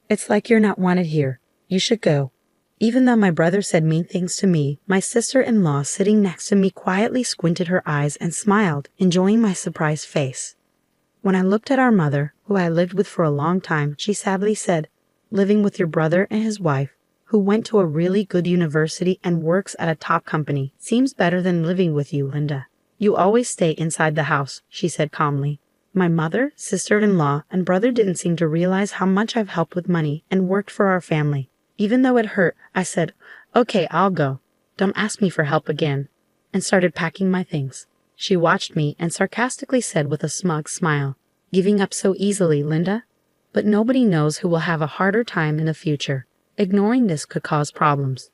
It's like you're not wanted here. You should go." Even though my brother said mean things to me, my sister-in-law sitting next to me quietly squinted her eyes and smiled, enjoying my surprised face. When I looked at our mother, who I lived with for a long time, she sadly said, "Living with your brother and his wife, who went to a really good university and works at a top company, seems better than living with you, Linda. You always stay inside the house," she said calmly. My mother, sister-in-law, and brother didn't seem to realize how much I've helped with money and worked for our family. Even though it hurt, I said, "Okay, I'll go. Don't ask me for help again," and started packing my things. She watched me and sarcastically said with a smug smile, "Giving up so easily, Linda? But nobody knows who will have a harder time in the future. Ignoring this could cause problems.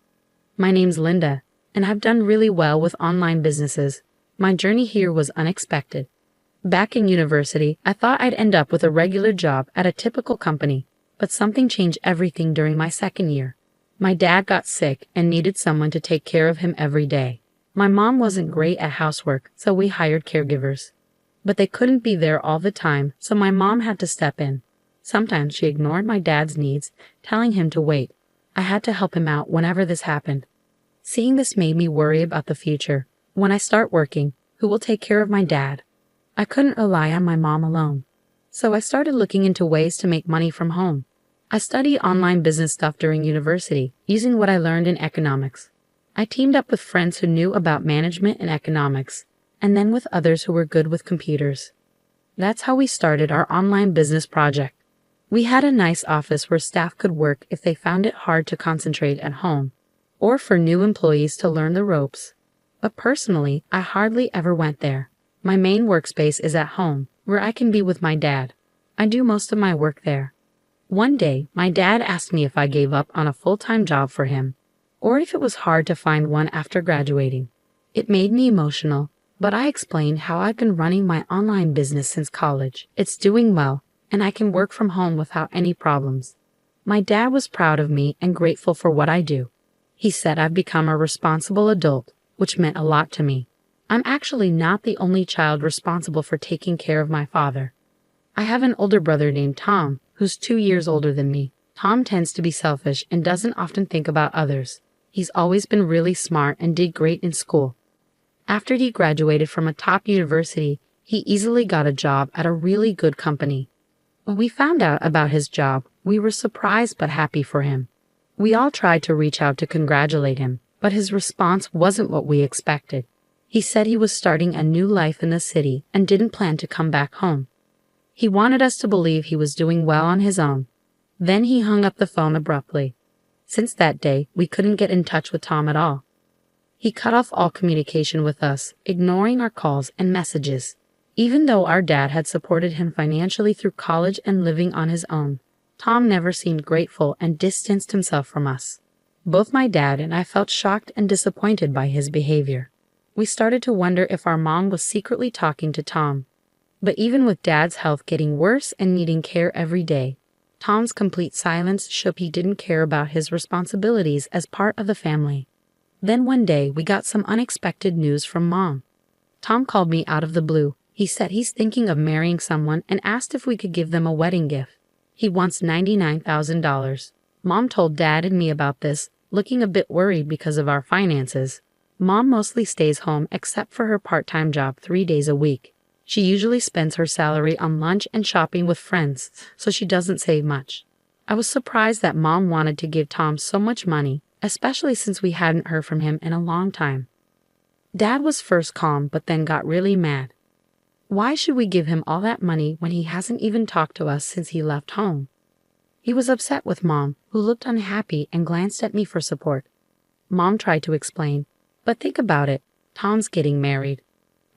My name's Linda, and I've done really well with online businesses. My journey here was unexpected. Back in university, I thought I'd end up with a regular job at a typical company, but something changed everything during my second year. My dad got sick and needed someone to take care of him every day. My mom wasn't great at housework, so we hired caregivers. But they couldn't be there all the time, so my mom had to step in. Sometimes she ignored my dad's needs, telling him to wait. I had to help him out whenever this happened. Seeing this made me worry about the future. When I start working, who will take care of my dad? I couldn't rely on my mom alone. So I started looking into ways to make money from home. I studied online business stuff during university, using what I learned in economics. I teamed up with friends who knew about management and economics, and then with others who were good with computers. That's how we started our online business project. We had a nice office where staff could work if they found it hard to concentrate at home, or for new employees to learn the ropes. But personally, I hardly ever went there. My main workspace is at home, where I can be with my dad. I do most of my work there. One day, my dad asked me if I gave up on a full-time job for him, or if it was hard to find one after graduating. It made me emotional, but I explained how I've been running my online business since college. It's doing well, and I can work from home without any problems. My dad was proud of me and grateful for what I do. He said I've become a responsible adult, which meant a lot to me. I'm actually not the only child responsible for taking care of my father. I have an older brother named Tom, who's 2 years older than me. Tom tends to be selfish and doesn't often think about others. He's always been really smart and did great in school. After he graduated from a top university, he easily got a job at a really good company. When we found out about his job, we were surprised but happy for him. We all tried to reach out to congratulate him, but his response wasn't what we expected. He said he was starting a new life in the city and didn't plan to come back home. He wanted us to believe he was doing well on his own. Then he hung up the phone abruptly. Since that day, we couldn't get in touch with Tom at all. He cut off all communication with us, ignoring our calls and messages. Even though our dad had supported him financially through college and living on his own, Tom never seemed grateful and distanced himself from us. Both my dad and I felt shocked and disappointed by his behavior. We started to wonder if our mom was secretly talking to Tom. But even with Dad's health getting worse and needing care every day, Tom's complete silence showed he didn't care about his responsibilities as part of the family. Then one day, we got some unexpected news from Mom. Tom called me out of the blue. He said he's thinking of marrying someone and asked if we could give them a wedding gift. He wants $99,000. Mom told Dad and me about this, looking a bit worried because of our finances. Mom mostly stays home except for her part-time job 3 days a week. She usually spends her salary on lunch and shopping with friends, so she doesn't save much. I was surprised that Mom wanted to give Tom so much money, especially since we hadn't heard from him in a long time. Dad was first calm but then got really mad. Why should we give him all that money when he hasn't even talked to us since he left home? He was upset with Mom, who looked unhappy and glanced at me for support. Mom tried to explain, but think about it, Tom's getting married.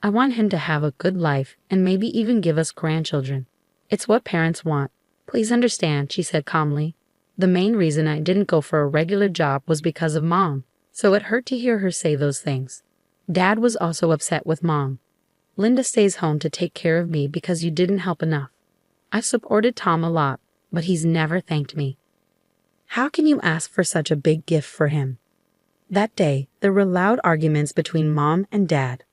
I want him to have a good life and maybe even give us grandchildren. It's what parents want. Please understand, she said calmly. The main reason I didn't go for a regular job was because of Mom, so it hurt to hear her say those things. Dad was also upset with Mom. Linda stays home to take care of me because you didn't help enough. I've supported Tom a lot, but he's never thanked me. How can you ask for such a big gift for him? That day, there were loud arguments between Mom and Dad.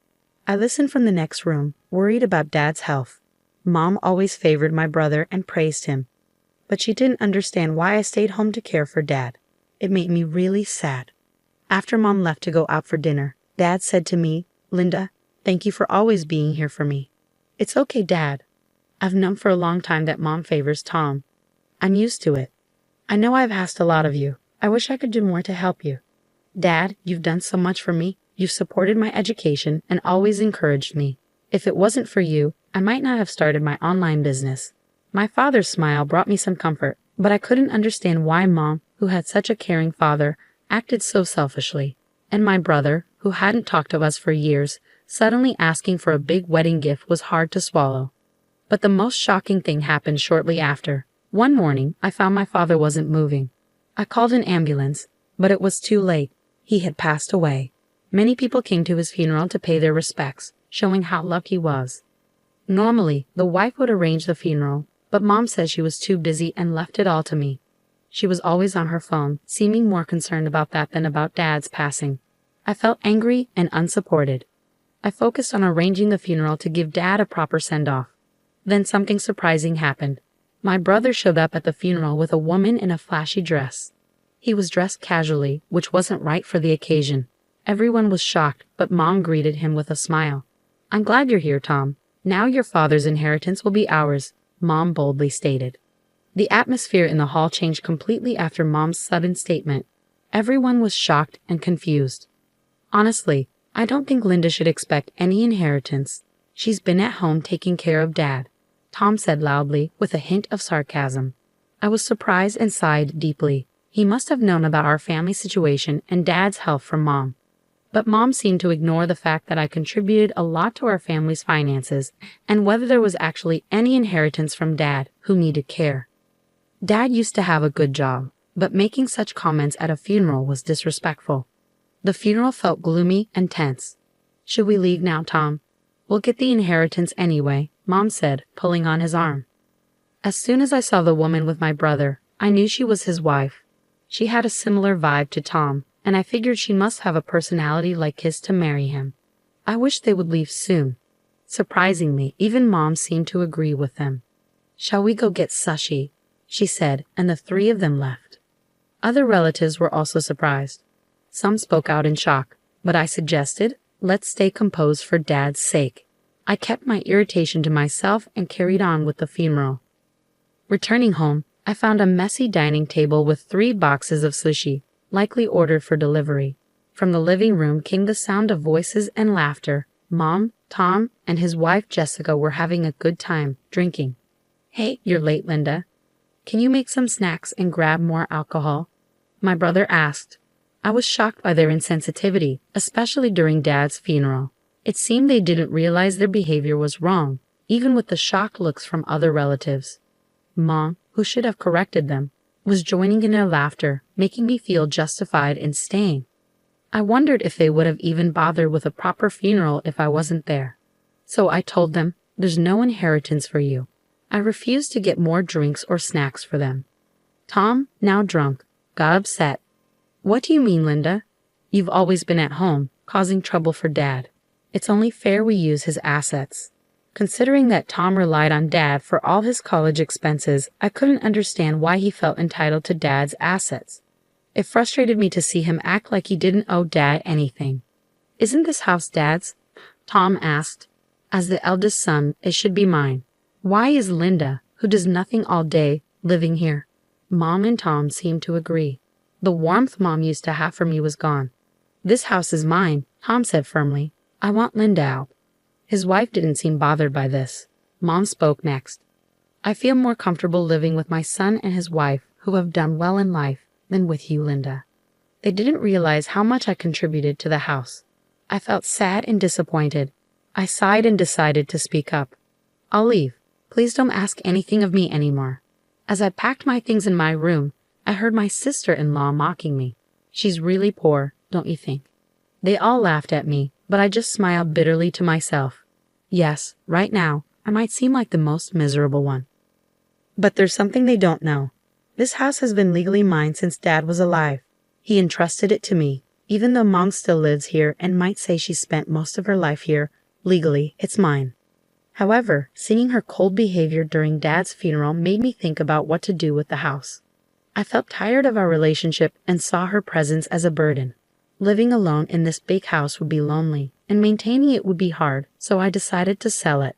I listened from the next room, worried about Dad's health. Mom always favored my brother and praised him. but she didn't understand why I stayed home to care for Dad. It made me really sad. After Mom left to go out for dinner, Dad said to me, "Linda, thank you for always being here for me." "It's okay, Dad. I've known for a long time that Mom favors Tom. I'm used to it. I know I've asked a lot of you. I wish I could do more to help you. Dad, you've done so much for me. You've supported my education and always encouraged me. If it wasn't for you, I might not have started my online business." My father's smile brought me some comfort, but I couldn't understand why Mom, who had such a caring father, acted so selfishly. And my brother, who hadn't talked to us for years, suddenly asking for a big wedding gift was hard to swallow. But the most shocking thing happened shortly after. One morning, I found my father wasn't moving. I called an ambulance, but it was too late. He had passed away. Many people came to his funeral to pay their respects, showing how lucky he was. Normally, the wife would arrange the funeral, but Mom said she was too busy and left it all to me. She was always on her phone, seeming more concerned about that than about Dad's passing. I felt angry and unsupported. I focused on arranging the funeral to give Dad a proper send-off. Then something surprising happened. My brother showed up at the funeral with a woman in a flashy dress. He was dressed casually, which wasn't right for the occasion. Everyone was shocked, but Mom greeted him with a smile. "I'm glad you're here, Tom. Now your father's inheritance will be ours," Mom boldly stated. The atmosphere in the hall changed completely after Mom's sudden statement. Everyone was shocked and confused. Honestly, I don't think Linda should expect any inheritance. She's been at home taking care of Dad, Tom said loudly with a hint of sarcasm. I was surprised and sighed deeply. He must have known about our family situation and Dad's help from Mom. But Mom seemed to ignore the fact that I contributed a lot to our family's finances and whether there was actually any inheritance from Dad, who needed care. Dad used to have a good job, but making such comments at a funeral was disrespectful. The funeral felt gloomy and tense. "Should we leave now, Tom? We'll get the inheritance anyway," Mom said, pulling on his arm. As soon as I saw the woman with my brother, I knew she was his wife. She had a similar vibe to Tom, and I figured she must have a personality like his to marry him. I wished they would leave soon. Surprisingly, even Mom seemed to agree with them. "Shall we go get sushi?" she said, and the three of them left. Other relatives were also surprised. Some spoke out in shock, but I suggested, "Let's stay composed for Dad's sake." I kept my irritation to myself and carried on with the funeral. Returning home, I found a messy dining table with 3 boxes of sushi, likely ordered for delivery. From the living room came the sound of voices and laughter. Mom, Tom, and his wife Jessica were having a good time, drinking. "Hey, you're late, Linda. Can you make some snacks and grab more alcohol?" my brother asked. I was shocked by their insensitivity, especially during Dad's funeral. It seemed they didn't realize their behavior was wrong, even with the shocked looks from other relatives. Mom, who should have corrected them, was joining in their laughter, making me feel justified in staying. I wondered if they would have even bothered with a proper funeral if I wasn't there. So I told them, "There's no inheritance for you." I refused to get more drinks or snacks for them. Tom, now drunk, got upset. "What do you mean, Linda? You've always been at home, causing trouble for Dad. It's only fair we use his assets." Considering that Tom relied on Dad for all his college expenses, I couldn't understand why he felt entitled to Dad's assets. It frustrated me to see him act like he didn't owe Dad anything. "Isn't this house Dad's?" Tom asked. "As the eldest son, it should be mine. Why is Linda, who does nothing all day, living here?" Mom and Tom seemed to agree. The warmth Mom used to have for me was gone. "This house is mine," Tom said firmly. "I want Linda out." His wife didn't seem bothered by this. Mom spoke next. "I feel more comfortable living with my son and his wife, who have done well in life, than with you, Linda." They didn't realize how much I contributed to the house. I felt sad and disappointed. I sighed and decided to speak up. "I'll leave. Please don't ask anything of me anymore." As I packed my things in my room, I heard my sister-in-law mocking me. "She's really poor, don't you think?" They all laughed at me, but I just smiled bitterly to myself. Yes, right now, I might seem like the most miserable one. But there's something they don't know. This house has been legally mine since Dad was alive. He entrusted it to me. Even though Mom still lives here and might say she spent most of her life here, legally, it's mine. However, seeing her cold behavior during Dad's funeral made me think about what to do with the house. I felt tired of our relationship and saw her presence as a burden. Living alone in this big house would be lonely, and maintaining it would be hard, so I decided to sell it.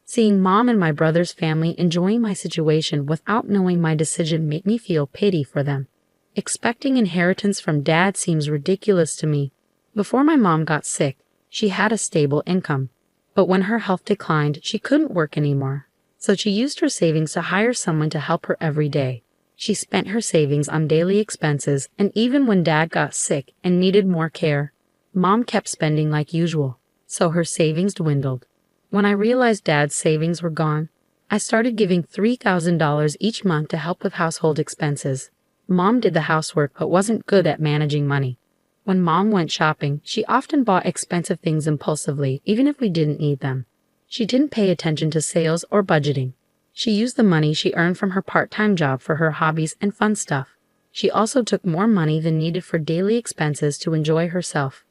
Seeing Mom and my brother's family enjoying my situation without knowing my decision made me feel pity for them. Expecting inheritance from Dad seems ridiculous to me. Before my mom got sick, she had a stable income. But when her health declined, she couldn't work anymore. So she used her savings to hire someone to help her every day. She spent her savings on daily expenses, and even when Dad got sick and needed more care, Mom kept spending like usual, so her savings dwindled. When I realized Dad's savings were gone, I started giving $3,000 each month to help with household expenses. Mom did the housework but wasn't good at managing money. When Mom went shopping, she often bought expensive things impulsively, even if we didn't need them. She didn't pay attention to sales or budgeting. She used the money she earned from her part-time job for her hobbies and fun stuff. She also took more money than needed for daily expenses to enjoy herself.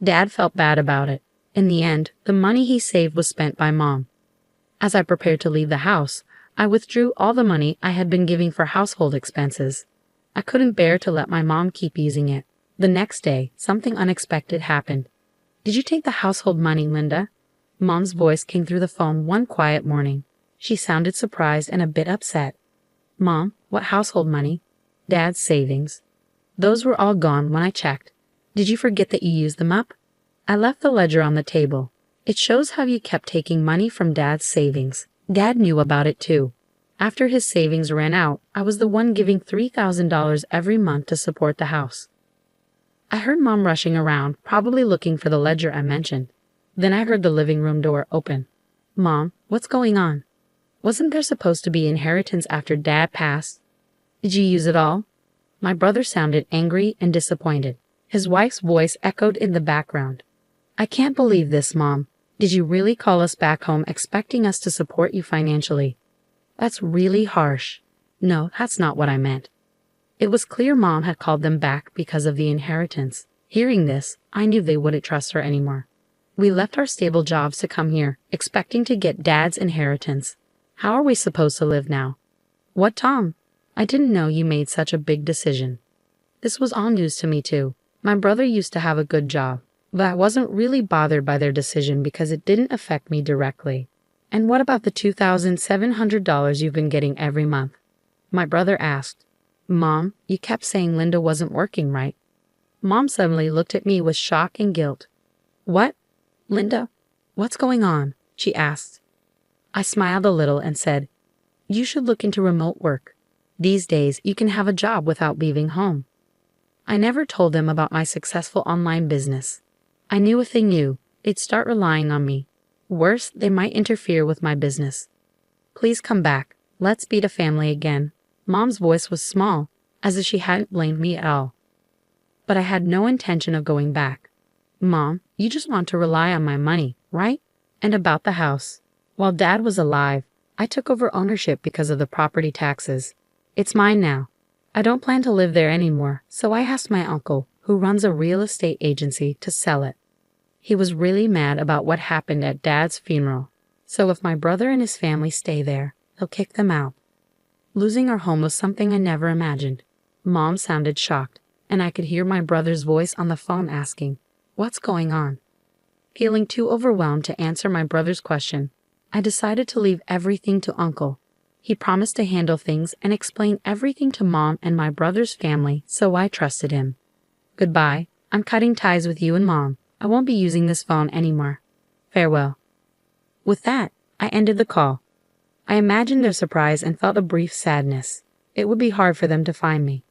Dad felt bad about it. In the end, the money he saved was spent by Mom. As I prepared to leave the house, I withdrew all the money I had been giving for household expenses. I couldn't bear to let my mom keep using it. The next day, something unexpected happened. "Did you take the household money, Linda?" Mom's voice came through the phone one quiet morning. She sounded surprised and a bit upset. "Mom, what household money?" "Dad's savings. Those were all gone when I checked. Did you forget that you used them up?" I left the ledger on the table. It shows how you kept taking money from Dad's savings. Dad knew about it too. After his savings ran out, I was the one giving $3,000 every month to support the house. I heard Mom rushing around, probably looking for the ledger I mentioned. Then I heard the living room door open. "Mom, what's going on? Wasn't there supposed to be inheritance after Dad passed? Did you use it all?" My brother sounded angry and disappointed. His wife's voice echoed in the background. "I can't believe this, Mom. Did you really call us back home expecting us to support you financially? That's really harsh." "No, that's not what I meant." It was clear Mom had called them back because of the inheritance. Hearing this, I knew they wouldn't trust her anymore. "We left our stable jobs to come here, expecting to get Dad's inheritance. How are we supposed to live now?" "What, Tom? I didn't know you made such a big decision." This was all news to me too. My brother used to have a good job, but I wasn't really bothered by their decision because it didn't affect me directly. "And what about the $2,700 you've been getting every month?" My brother asked. "Mom, you kept saying Linda wasn't working, right?" Mom suddenly looked at me with shock and guilt. "What? Linda? What's going on?" she asked. I smiled a little and said, "You should look into remote work. These days, you can have a job without leaving home." I never told them about my successful online business. I knew if they knew, they'd start relying on me. Worse, they might interfere with my business. "Please come back. Let's be a family again." Mom's voice was small, as if she hadn't blamed me at all. But I had no intention of going back. "Mom, you just want to rely on my money, right? And about the house. While Dad was alive, I took over ownership because of the property taxes. It's mine now. I don't plan to live there anymore, so I asked my uncle, who runs a real estate agency, to sell it. He was really mad about what happened at Dad's funeral, so if my brother and his family stay there, he'll kick them out. Losing our home was something I never imagined. Mom sounded shocked, and I could hear my brother's voice on the phone asking, "What's going on?" Feeling too overwhelmed to answer my brother's question, I decided to leave everything to Uncle. He promised to handle things and explain everything to Mom and my brother's family, so I trusted him. "Goodbye. I'm cutting ties with you and Mom. I won't be using this phone anymore. Farewell." With that, I ended the call. I imagined their surprise and felt a brief sadness. It would be hard for them to find me.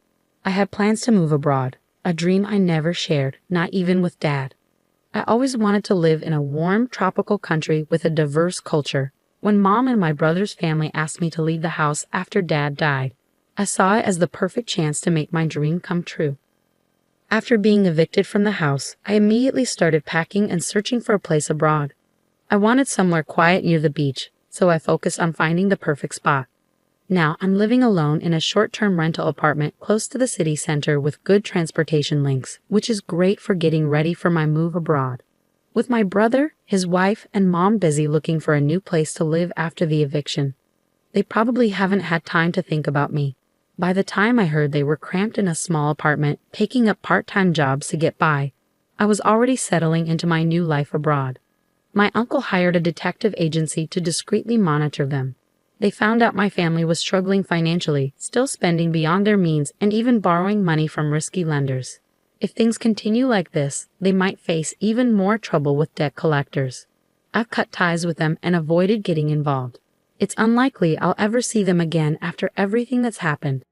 I had plans to move abroad, a dream I never shared, not even with Dad. I always wanted to live in a warm, tropical country with a diverse culture. When Mom and my brother's family asked me to leave the house after Dad died, I saw it as the perfect chance to make my dream come true. After being evicted from the house, I immediately started packing and searching for a place abroad. I wanted somewhere quiet near the beach, so I focused on finding the perfect spot. Now I'm living alone in a short-term rental apartment close to the city center with good transportation links, which is great for getting ready for my move abroad. With my brother, his wife, and mom busy looking for a new place to live after the eviction, they probably haven't had time to think about me. By the time I heard they were cramped in a small apartment, taking up part-time jobs to get by, I was already settling into my new life abroad. My uncle hired a detective agency to discreetly monitor them. They found out my family was struggling financially, still spending beyond their means, and even borrowing money from risky lenders. If things continue like this, they might face even more trouble with debt collectors. I've cut ties with them and avoided getting involved. It's unlikely I'll ever see them again after everything that's happened.